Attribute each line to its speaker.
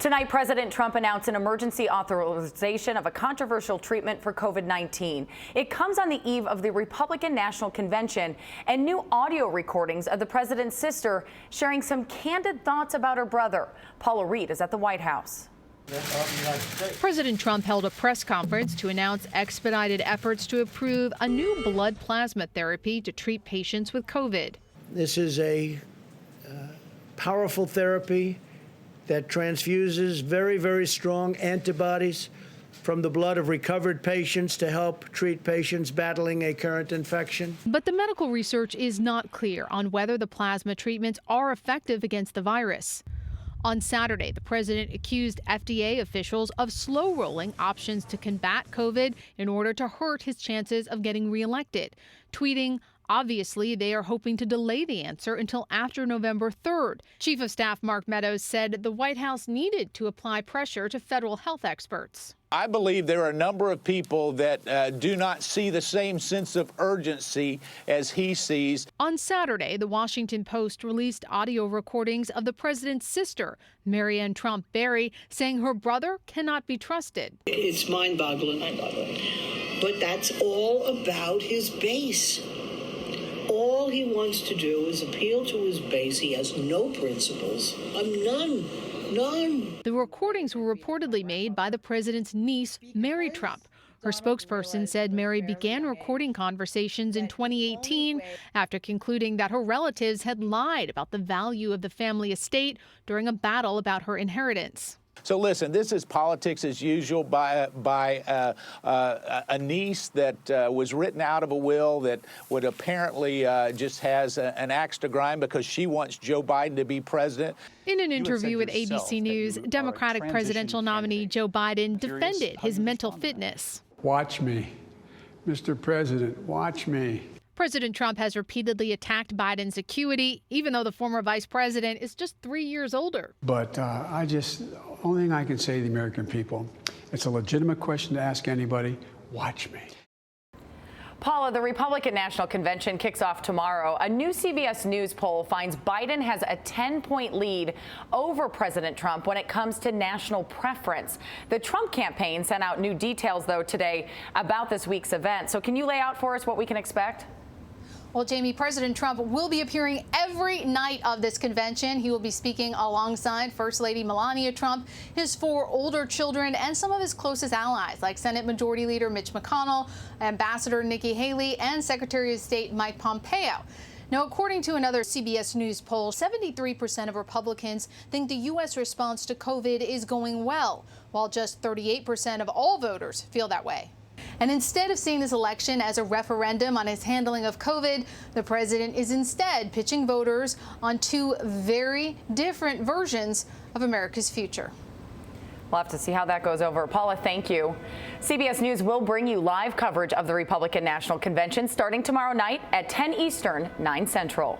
Speaker 1: Tonight, President Trump announced an emergency authorization of a controversial treatment for COVID-19. It comes on the eve of the Republican National Convention and new audio recordings of the president's sister sharing some candid thoughts about her brother. Paula Reid is at the White House.
Speaker 2: President Trump held a press conference to announce expedited efforts to approve a new blood plasma therapy to treat patients with COVID.
Speaker 3: This is a powerful therapy that transfuses very, very strong antibodies from the blood of recovered patients to help treat patients battling a current infection.
Speaker 2: But the medical research is not clear on whether the plasma treatments are effective against the virus. On Saturday, the president accused FDA officials of slow-rolling options to combat COVID in order to hurt his chances of getting reelected, tweeting, "Obviously, they are hoping to delay the answer until after November 3rd. Chief of Staff Mark Meadows said the White House needed to apply pressure to federal health experts.
Speaker 4: I believe there are a number of people that do not see the same sense of urgency as he sees.
Speaker 2: On Saturday, the Washington Post released audio recordings of the president's sister, Marianne Trump Barry, saying her brother cannot be trusted.
Speaker 5: It's mind-boggling. But that's all about his base. All he wants to do is appeal to his base. He has no principles. None.
Speaker 2: The recordings were reportedly made by the president's niece, Mary Trump. Her spokesperson said Mary began recording conversations in 2018 after concluding that her relatives had lied about the value of the family estate during a battle about her inheritance.
Speaker 4: So listen, this is politics as usual by a niece that was written out of a will that would apparently just has an axe to grind because she wants Joe Biden to be president.
Speaker 2: In an interview with ABC News, Democratic presidential nominee Joe Biden defended his mental fitness.
Speaker 6: Watch me, Mr. President, watch me.
Speaker 2: President Trump has repeatedly attacked Biden's acuity, even though the former vice president is just 3 years older.
Speaker 6: But only thing I can say to the American people, it's a legitimate question to ask anybody, watch me.
Speaker 1: Paula, the Republican National Convention kicks off tomorrow. A new CBS News poll finds Biden has a 10-point lead over President Trump when it comes to national preference. The Trump campaign sent out new details, though, today about this week's event. So can you lay out for us what we can expect?
Speaker 7: Well, Jamie, President Trump will be appearing every night of this convention. He will be speaking alongside First Lady Melania Trump, his 4 older children, and some of his closest allies, like Senate Majority Leader Mitch McConnell, Ambassador Nikki Haley, and Secretary of State Mike Pompeo. Now, according to another CBS News poll, 73% of Republicans think the U.S. response to COVID is going well, while just 38% of all voters feel that way. And instead of seeing this election as a referendum on his handling of COVID, the president is instead pitching voters on 2 very different versions of America's future.
Speaker 1: We'll have to see how that goes over. Paula, thank you. CBS News will bring you live coverage of the Republican National Convention starting tomorrow night at 10 Eastern, 9 Central.